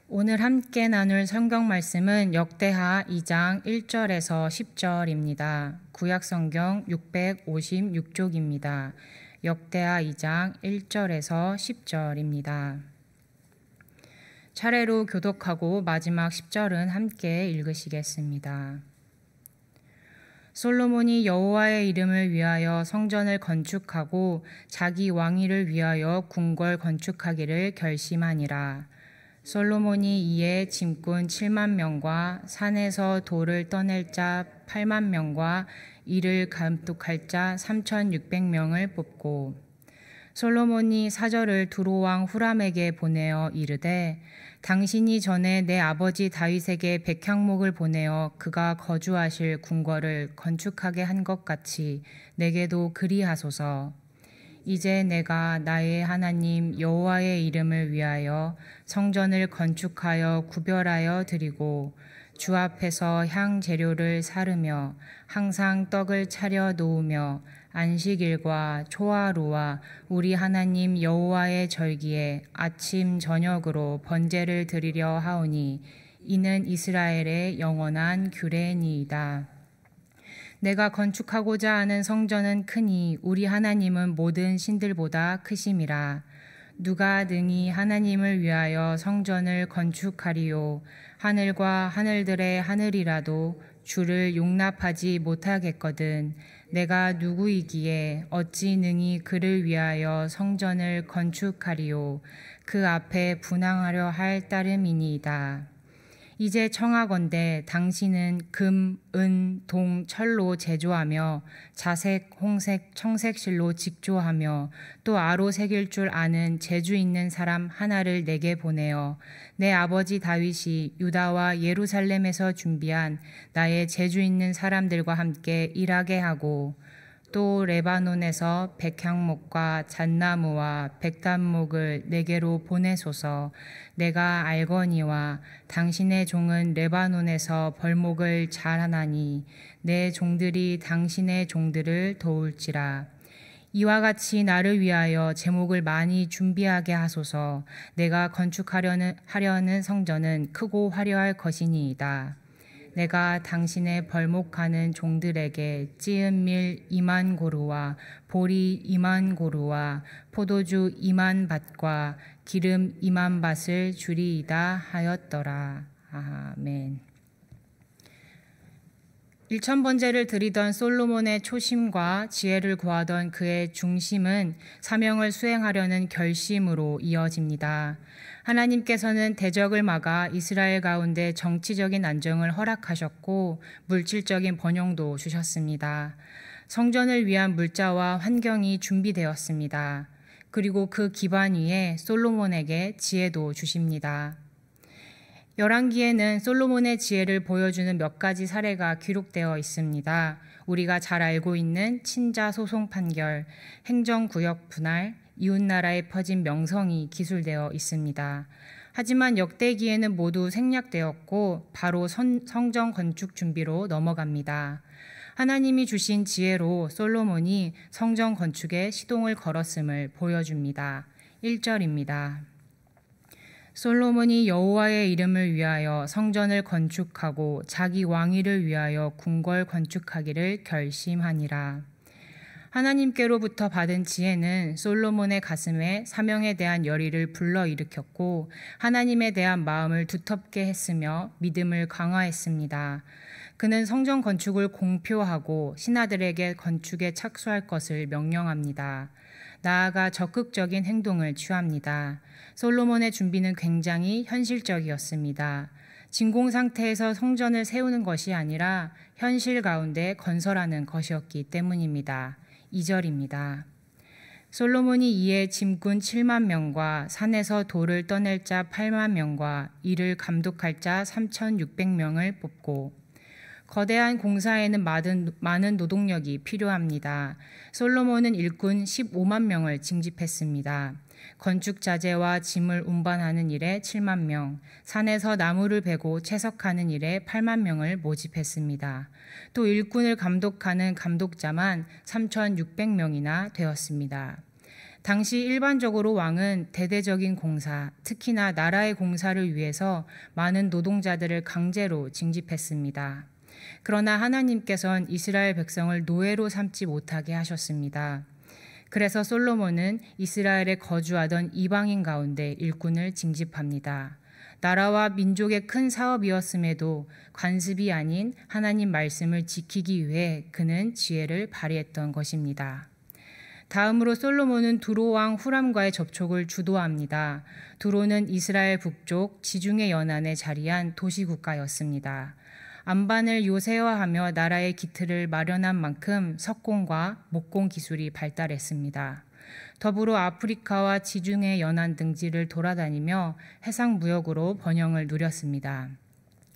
오늘 함께 나눌 성경 말씀은 역대하 2장 1절에서 10절입니다. 구약성경 656쪽입니다. 역대하 2장 1절에서 10절입니다. 차례로 교독하고 마지막 10절은 함께 읽으시겠습니다. 솔로몬이 여호와의 이름을 위하여 성전을 건축하고 자기 왕위를 위하여 궁궐 건축하기를 결심하니라. 솔로몬이 이에 짐꾼 7만 명과 산에서 돌을 떠낼 자 8만 명과 이를 감독할 자 3,600명을 뽑고 솔로몬이 사절을 두로왕 후람에게 보내어 이르되 당신이 전에 내 아버지 다윗에게 백향목을 보내어 그가 거주하실 궁궐을 건축하게 한 것 같이 내게도 그리하소서. 이제 내가 나의 하나님 여호와의 이름을 위하여 성전을 건축하여 구별하여 드리고 주 앞에서 향 재료를 사르며 항상 떡을 차려 놓으며 안식일과 초하루와 우리 하나님 여호와의 절기에 아침 저녁으로 번제를 드리려 하오니 이는 이스라엘의 영원한 규례니이다. 내가 건축하고자 하는 성전은 크니 우리 하나님은 모든 신들보다 크심이라. 누가 능히 하나님을 위하여 성전을 건축하리요. 하늘과 하늘들의 하늘이라도 주를 용납하지 못하겠거든. 내가 누구이기에 어찌 능히 그를 위하여 성전을 건축하리요. 그 앞에 분향하려 할 따름이니이다. 이제 청하건대 당신은 금, 은, 동, 철로 제조하며 자색, 홍색, 청색 실로 직조하며 또 아로 새길 줄 아는 재주 있는 사람 하나를 내게 보내어 내 아버지 다윗이 유다와 예루살렘에서 준비한 나의 재주 있는 사람들과 함께 일하게 하고 또 레바논에서 백향목과 잣나무와 백단목을 내게로 보내소서. 내가 알거니와 당신의 종은 레바논에서 벌목을 잘하나니 내 종들이 당신의 종들을 도울지라. 이와 같이 나를 위하여 제목을 많이 준비하게 하소서. 내가 건축하려는 성전은 크고 화려할 것이니이다. 내가 당신의 벌목하는 종들에게 찌은 밀 2만 고루와 보리 2만 고루와 포도주 2만 밭과 기름 2만 밭을 주리이다 하였더라. 아멘. 일천번제를 드리던 솔로몬의 초심과 지혜를 구하던 그의 중심은 사명을 수행하려는 결심으로 이어집니다. 하나님께서는 대적을 막아 이스라엘 가운데 정치적인 안정을 허락하셨고 물질적인 번영도 주셨습니다. 성전을 위한 물자와 환경이 준비되었습니다. 그리고 그 기반 위에 솔로몬에게 지혜도 주십니다. 열왕기에는 솔로몬의 지혜를 보여주는 몇 가지 사례가 기록되어 있습니다. 우리가 잘 알고 있는 친자 소송 판결, 행정구역 분할, 이웃나라에 퍼진 명성이 기술되어 있습니다. 하지만 역대기에는 모두 생략되었고 바로 성전 건축 준비로 넘어갑니다. 하나님이 주신 지혜로 솔로몬이 성전 건축에 시동을 걸었음을 보여줍니다. 1절입니다. 솔로몬이 여호와의 이름을 위하여 성전을 건축하고 자기 왕위를 위하여 궁궐 건축하기를 결심하니라. 하나님께로부터 받은 지혜는 솔로몬의 가슴에 사명에 대한 열의를 불러일으켰고 하나님에 대한 마음을 두텁게 했으며 믿음을 강화했습니다. 그는 성전 건축을 공표하고 신하들에게 건축에 착수할 것을 명령합니다. 나아가 적극적인 행동을 취합니다. 솔로몬의 준비는 굉장히 현실적이었습니다. 진공 상태에서 성전을 세우는 것이 아니라 현실 가운데 건설하는 것이었기 때문입니다. 2절입니다. 솔로몬이 이에 짐꾼 7만 명과 산에서 돌을 떠낼 자 8만 명과 이를 감독할 자 3,600명을 뽑고 거대한 공사에는 많은 노동력이 필요합니다. 솔로몬은 일꾼 15만 명을 징집했습니다. 건축 자재와 짐을 운반하는 일에 7만 명, 산에서 나무를 베고 채석하는 일에 8만 명을 모집했습니다. 또 일꾼을 감독하는 감독자만 3,600명이나 되었습니다. 당시 일반적으로 왕은 대대적인 공사, 특히나 나라의 공사를 위해서 많은 노동자들을 강제로 징집했습니다. 그러나 하나님께서는 이스라엘 백성을 노예로 삼지 못하게 하셨습니다. 그래서 솔로몬은 이스라엘에 거주하던 이방인 가운데 일꾼을 징집합니다. 나라와 민족의 큰 사업이었음에도 관습이 아닌 하나님 말씀을 지키기 위해 그는 지혜를 발휘했던 것입니다. 다음으로 솔로몬은 두로 왕 후람과의 접촉을 주도합니다. 두로는 이스라엘 북쪽 지중해 연안에 자리한 도시국가였습니다. 안반을 요새화하며 나라의 기틀을 마련한 만큼 석공과 목공 기술이 발달했습니다. 더불어 아프리카와 지중해 연안 등지를 돌아다니며 해상 무역으로 번영을 누렸습니다.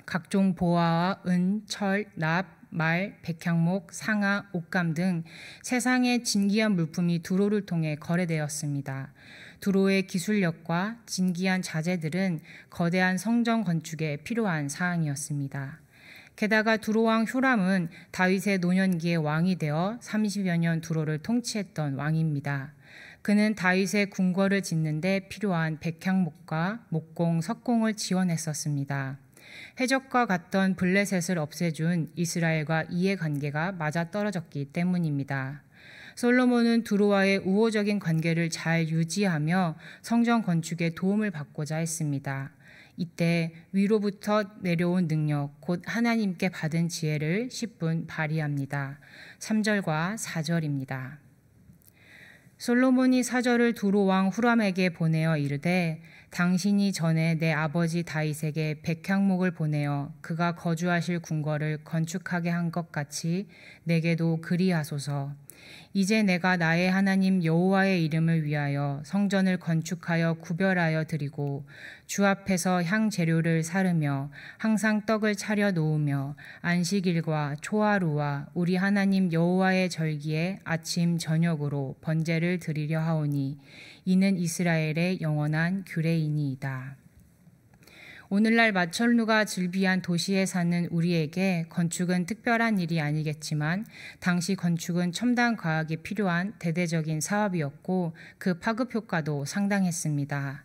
각종 보화와 은, 철, 납, 말, 백향목, 상아, 옷감 등 세상의 진귀한 물품이 두로를 통해 거래되었습니다. 두로의 기술력과 진귀한 자재들은 거대한 성전 건축에 필요한 사항이었습니다. 게다가 두로왕 효람은 다윗의 노년기에 왕이 되어 30여 년 두로를 통치했던 왕입니다. 그는 다윗의 궁궐을 짓는 데 필요한 백향목과 목공, 석공을 지원했었습니다. 해적과 같던 블레셋을 없애준 이스라엘과 이해관계가 맞아떨어졌기 때문입니다. 솔로몬은 두로와의 우호적인 관계를 잘 유지하며 성전 건축에 도움을 받고자 했습니다. 이때 위로부터 내려온 능력, 곧 하나님께 받은 지혜를 10분 발휘합니다. 3절과 4절입니다. 솔로몬이 사절을 두로 왕 후람에게 보내어 이르되 당신이 전에 내 아버지 다윗에게 백향목을 보내어 그가 거주하실 궁궐을 건축하게 한 것 같이 내게도 그리하소서. 이제 내가 나의 하나님 여호와의 이름을 위하여 성전을 건축하여 구별하여 드리고 주 앞에서 향 재료를 사르며 항상 떡을 차려 놓으며 안식일과 초하루와 우리 하나님 여호와의 절기에 아침 저녁으로 번제를 드리려 하오니 이는 이스라엘의 영원한 규례이니이다. 오늘날 마철루가 즐비한 도시에 사는 우리에게 건축은 특별한 일이 아니겠지만 당시 건축은 첨단 과학이 필요한 대대적인 사업이었고 그 파급 효과도 상당했습니다.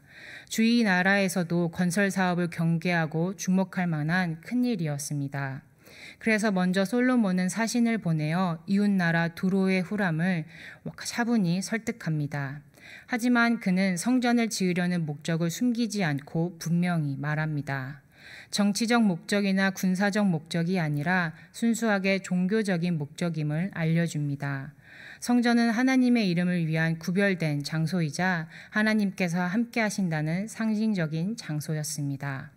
주위 나라에서도 건설 사업을 경계하고 주목할 만한 큰일이었습니다. 그래서 먼저 솔로몬은 사신을 보내어 이웃나라 두로의 후람을 차분히 설득합니다. 하지만 그는 성전을 지으려는 목적을 숨기지 않고 분명히 말합니다. 정치적 목적이나 군사적 목적이 아니라 순수하게 종교적인 목적임을 알려줍니다. 성전은 하나님의 이름을 위한 구별된 장소이자 하나님께서 함께 하신다는 상징적인 장소였습니다.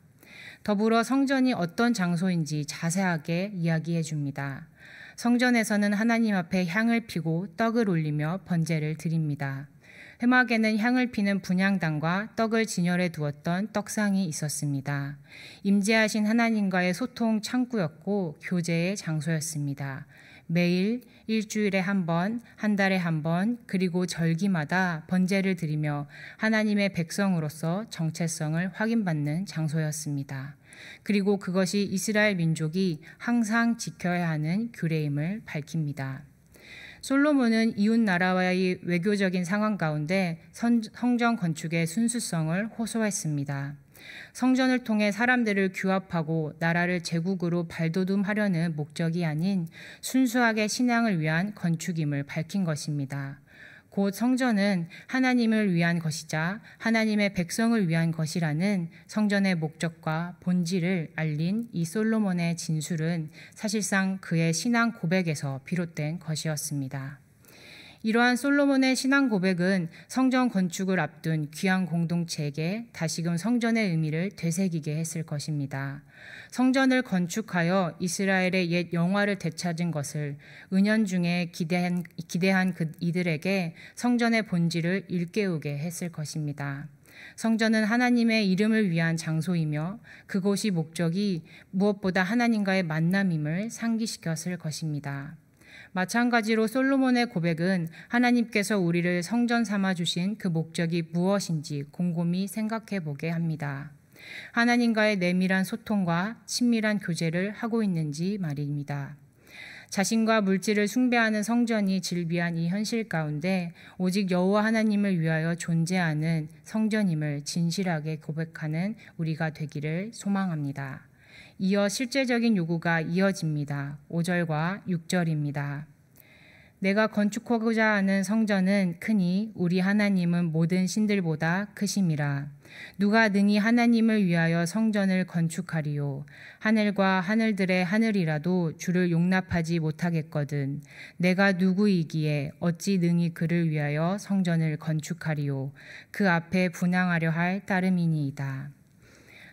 더불어 성전이 어떤 장소인지 자세하게 이야기해 줍니다. 성전에서는 하나님 앞에 향을 피고 떡을 올리며 번제를 드립니다. 회막에는 향을 피는 분향단과 떡을 진열해 두었던 떡상이 있었습니다. 임재하신 하나님과의 소통 창구였고 교제의 장소였습니다. 매일, 일주일에 한 번, 한 달에 한 번, 그리고 절기마다 번제를 드리며 하나님의 백성으로서 정체성을 확인받는 장소였습니다. 그리고 그것이 이스라엘 민족이 항상 지켜야 하는 규례임을 밝힙니다. 솔로몬은 이웃 나라와의 외교적인 상황 가운데 성전 건축의 순수성을 호소했습니다. 성전을 통해 사람들을 규합하고 나라를 제국으로 발돋움하려는 목적이 아닌 순수하게 신앙을 위한 건축임을 밝힌 것입니다. 곧 성전은 하나님을 위한 것이자 하나님의 백성을 위한 것이라는 성전의 목적과 본질을 알린 이 솔로몬의 진술은 사실상 그의 신앙 고백에서 비롯된 것이었습니다. 이러한 솔로몬의 신앙 고백은 성전 건축을 앞둔 귀한 공동체에게 다시금 성전의 의미를 되새기게 했을 것입니다. 성전을 건축하여 이스라엘의 옛 영화를 되찾은 것을 은연중에 기대한 이들에게 성전의 본질을 일깨우게 했을 것입니다. 성전은 하나님의 이름을 위한 장소이며 그곳이 목적이 무엇보다 하나님과의 만남임을 상기시켰을 것입니다. 마찬가지로 솔로몬의 고백은 하나님께서 우리를 성전 삼아 주신 그 목적이 무엇인지 곰곰이 생각해 보게 합니다. 하나님과의 내밀한 소통과 친밀한 교제를 하고 있는지 말입니다. 자신과 물질을 숭배하는 성전이 질비한 이 현실 가운데 오직 여호와 하나님을 위하여 존재하는 성전임을 진실하게 고백하는 우리가 되기를 소망합니다. 이어 실제적인 요구가 이어집니다. 5절과 6절입니다. 내가 건축하고자 하는 성전은 크니 우리 하나님은 모든 신들보다 크심이라. 누가 능히 하나님을 위하여 성전을 건축하리요. 하늘과 하늘들의 하늘이라도 주를 용납하지 못하겠거든. 내가 누구이기에 어찌 능히 그를 위하여 성전을 건축하리요. 그 앞에 분향하려 할 따름이니이다.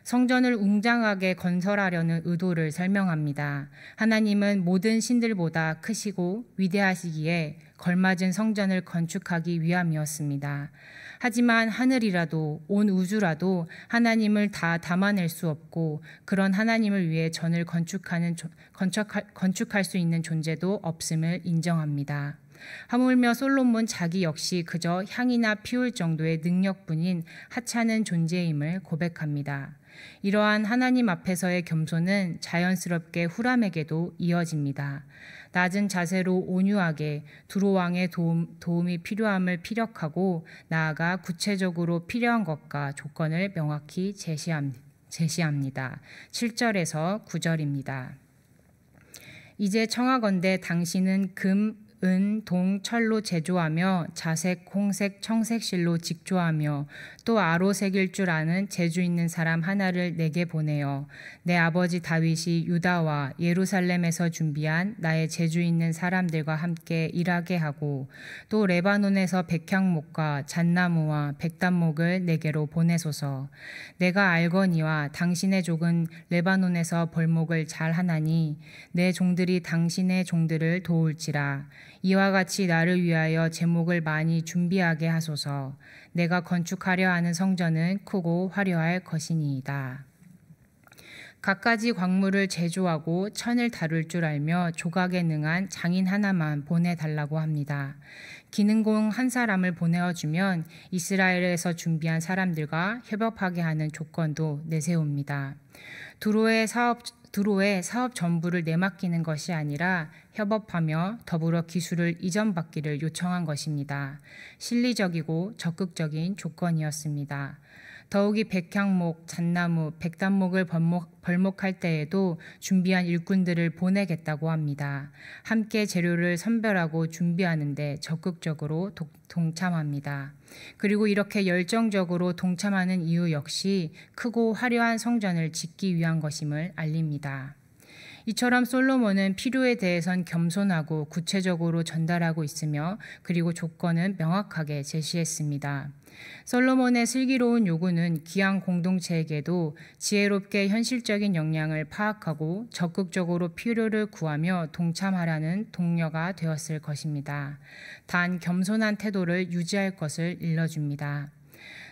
성전을 웅장하게 건설하려는 의도를 설명합니다. 하나님은 모든 신들보다 크시고 위대하시기에 걸맞은 성전을 건축하기 위함이었습니다. 하지만 하늘이라도 온 우주라도 하나님을 다 담아낼 수 없고 그런 하나님을 위해 전을 건축할 수 있는 존재도 없음을 인정합니다. 하물며 솔로몬 자기 역시 그저 향이나 피울 정도의 능력뿐인 하찮은 존재임을 고백합니다. 이러한 하나님 앞에서의 겸손은 자연스럽게 후람에게도 이어집니다. 낮은 자세로 온유하게 두로왕의 도움이 필요함을 피력하고 나아가 구체적으로 필요한 것과 조건을 명확히 제시합니다. 7절에서 9절입니다. 이제 청하건대 당신은 금, 은, 동, 철로 제조하며 자색, 홍색, 청색 실로 직조하며 또 아로 새길 줄 아는 재주 있는 사람 하나를 내게 보내어 내 아버지 다윗이 유다와 예루살렘에서 준비한 나의 재주 있는 사람들과 함께 일하게 하고 또 레바논에서 백향목과 잣나무와 백단목을 내게로 보내소서. 내가 알거니와 당신의 족은 레바논에서 벌목을 잘 하나니 내 종들이 당신의 종들을 도울지라. 이와 같이 나를 위하여 제목을 많이 준비하게 하소서. 내가 건축하려 하는 성전은 크고 화려할 것이니이다. 갖가지 광물을 제조하고 천을 다룰 줄 알며 조각에 능한 장인 하나만 보내달라고 합니다. 기능공 한 사람을 보내어주면 이스라엘에서 준비한 사람들과 협업하게 하는 조건도 내세웁니다. 두로의 사업 전부를 내맡기는 것이 아니라 협업하며 더불어 기술을 이전받기를 요청한 것입니다. 실리적이고 적극적인 조건이었습니다. 더욱이 백향목, 잣나무, 백단목을 벌목할 때에도 준비한 일꾼들을 보내겠다고 합니다. 함께 재료를 선별하고 준비하는데 적극적으로 동참합니다. 그리고 이렇게 열정적으로 동참하는 이유 역시 크고 화려한 성전을 짓기 위한 것임을 알립니다. 이처럼 솔로몬은 필요에 대해선 겸손하고 구체적으로 전달하고 있으며 그리고 조건은 명확하게 제시했습니다. 솔로몬의 슬기로운 요구는 귀한 공동체에게도 지혜롭게 현실적인 역량을 파악하고 적극적으로 필요를 구하며 동참하라는 동료가 되었을 것입니다. 단 겸손한 태도를 유지할 것을 일러줍니다.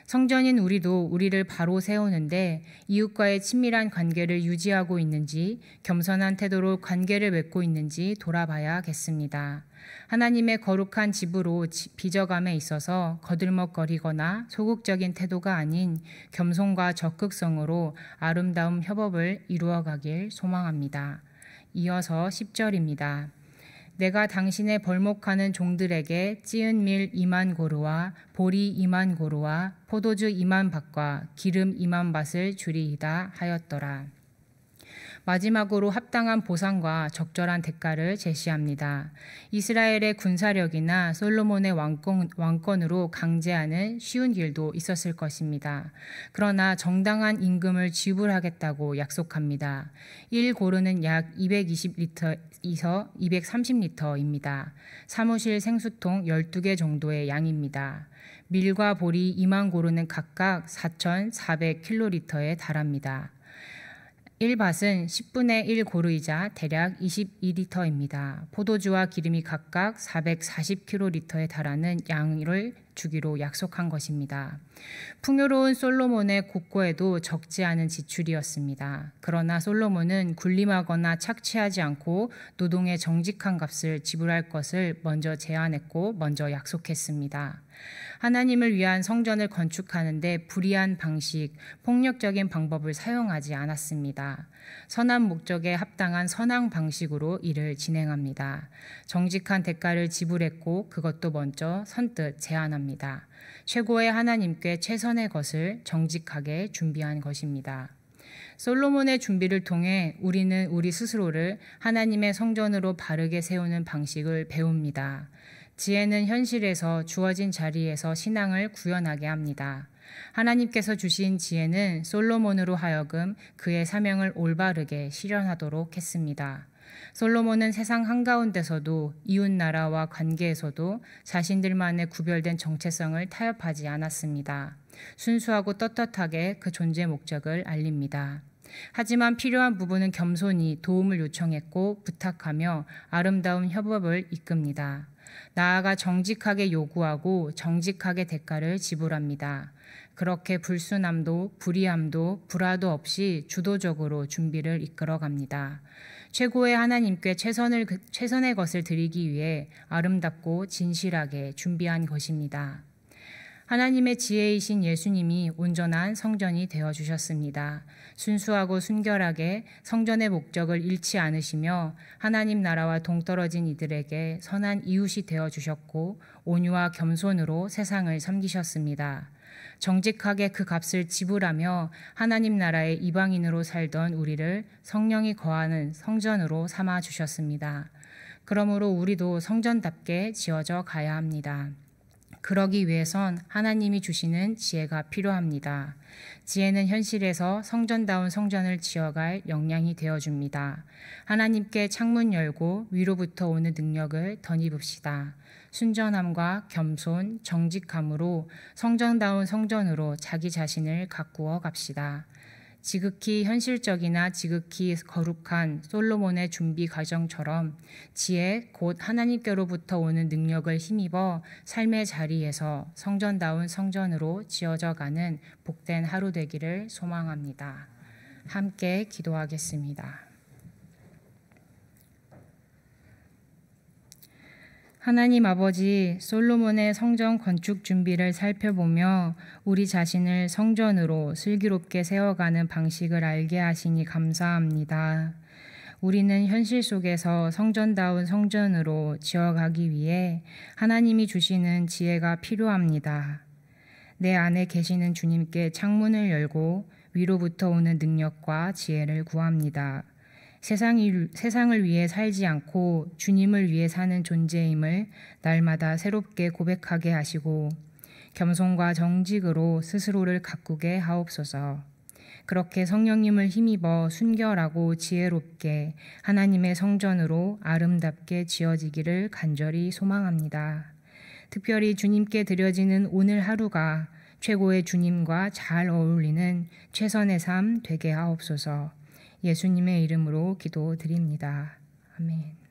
성전인 우리도 우리를 바로 세우는데 이웃과의 친밀한 관계를 유지하고 있는지 겸손한 태도로 관계를 맺고 있는지 돌아봐야겠습니다. 하나님의 거룩한 집으로 빚어감에 있어서 거들먹거리거나 소극적인 태도가 아닌 겸손과 적극성으로 아름다운 협업을 이루어가길 소망합니다. 이어서 10절입니다. 내가 당신의 벌목하는 종들에게 찌은 밀 2만 고루와 보리 2만 고루와 포도주 2만 밭과 기름 2만 밭을 주리이다 하였더라. 마지막으로 합당한 보상과 적절한 대가를 제시합니다. 이스라엘의 군사력이나 솔로몬의 왕권으로 강제하는 쉬운 길도 있었을 것입니다. 그러나 정당한 임금을 지불하겠다고 약속합니다. 1고르는 약 220리터에서 230리터입니다. 사무실 생수통 12개 정도의 양입니다. 밀과 보리 2만 고르는 각각 4,400킬로리터에 달합니다. 1밭은 10분의 1 고르이자 대략 22리터입니다. 포도주와 기름이 각각 440kg에 달하는 양을 주기로 약속한 것입니다. 풍요로운 솔로몬의 국고에도 적지 않은 지출이었습니다. 그러나 솔로몬은 군림하거나 착취하지 않고 노동의 정직한 값을 지불할 것을 먼저 제안했고 먼저 약속했습니다. 하나님을 위한 성전을 건축하는데 불의한 방식, 폭력적인 방법을 사용하지 않았습니다. 선한 목적에 합당한 선한 방식으로 일을 진행합니다. 정직한 대가를 지불했고 그것도 먼저 선뜻 제안합니다. 최고의 하나님께 최선의 것을 정직하게 준비한 것입니다. 솔로몬의 준비를 통해 우리는 우리 스스로를 하나님의 성전으로 바르게 세우는 방식을 배웁니다. 지혜는 현실에서 주어진 자리에서 신앙을 구현하게 합니다. 하나님께서 주신 지혜는 솔로몬으로 하여금 그의 사명을 올바르게 실현하도록 했습니다. 솔로몬은 세상 한가운데서도 이웃나라와 관계에서도 자신들만의 구별된 정체성을 타협하지 않았습니다. 순수하고 떳떳하게 그 존재 목적을 알립니다. 하지만 필요한 부분은 겸손히 도움을 요청했고 부탁하며 아름다운 협업을 이끕니다. 나아가 정직하게 요구하고 정직하게 대가를 지불합니다. 그렇게 불순함도 불의함도 불화도 없이 주도적으로 준비를 이끌어갑니다. 최고의 하나님께 최선의 것을 드리기 위해 아름답고 진실하게 준비한 것입니다. 하나님의 지혜이신 예수님이 온전한 성전이 되어주셨습니다. 순수하고 순결하게 성전의 목적을 잃지 않으시며 하나님 나라와 동떨어진 이들에게 선한 이웃이 되어주셨고 온유와 겸손으로 세상을 섬기셨습니다. 정직하게 그 값을 지불하며 하나님 나라의 이방인으로 살던 우리를 성령이 거하는 성전으로 삼아주셨습니다. 그러므로 우리도 성전답게 지어져 가야 합니다. 그러기 위해선 하나님이 주시는 지혜가 필요합니다. 지혜는 현실에서 성전다운 성전을 지어갈 역량이 되어줍니다. 하나님께 창문 열고 위로부터 오는 능력을 덧입읍시다. 순전함과 겸손, 정직함으로 성전다운 성전으로 자기 자신을 가꾸어 갑시다. 지극히 현실적이나 지극히 거룩한 솔로몬의 준비 과정처럼 지혜 곧 하나님께로부터 오는 능력을 힘입어 삶의 자리에서 성전다운 성전으로 지어져 가는 복된 하루 되기를 소망합니다. 함께 기도하겠습니다. 하나님 아버지, 솔로몬의 성전 건축 준비를 살펴보며 우리 자신을 성전으로 슬기롭게 세워가는 방식을 알게 하시니 감사합니다. 우리는 현실 속에서 성전다운 성전으로 지어가기 위해 하나님이 주시는 지혜가 필요합니다. 내 안에 계시는 주님께 창문을 열고 위로부터 오는 능력과 지혜를 구합니다. 세상을 위해 살지 않고 주님을 위해 사는 존재임을 날마다 새롭게 고백하게 하시고 겸손과 정직으로 스스로를 가꾸게 하옵소서. 그렇게 성령님을 힘입어 순결하고 지혜롭게 하나님의 성전으로 아름답게 지어지기를 간절히 소망합니다. 특별히 주님께 드려지는 오늘 하루가 최고의 주님과 잘 어울리는 최선의 삶 되게 하옵소서. 예수님의 이름으로 기도드립니다. 아멘.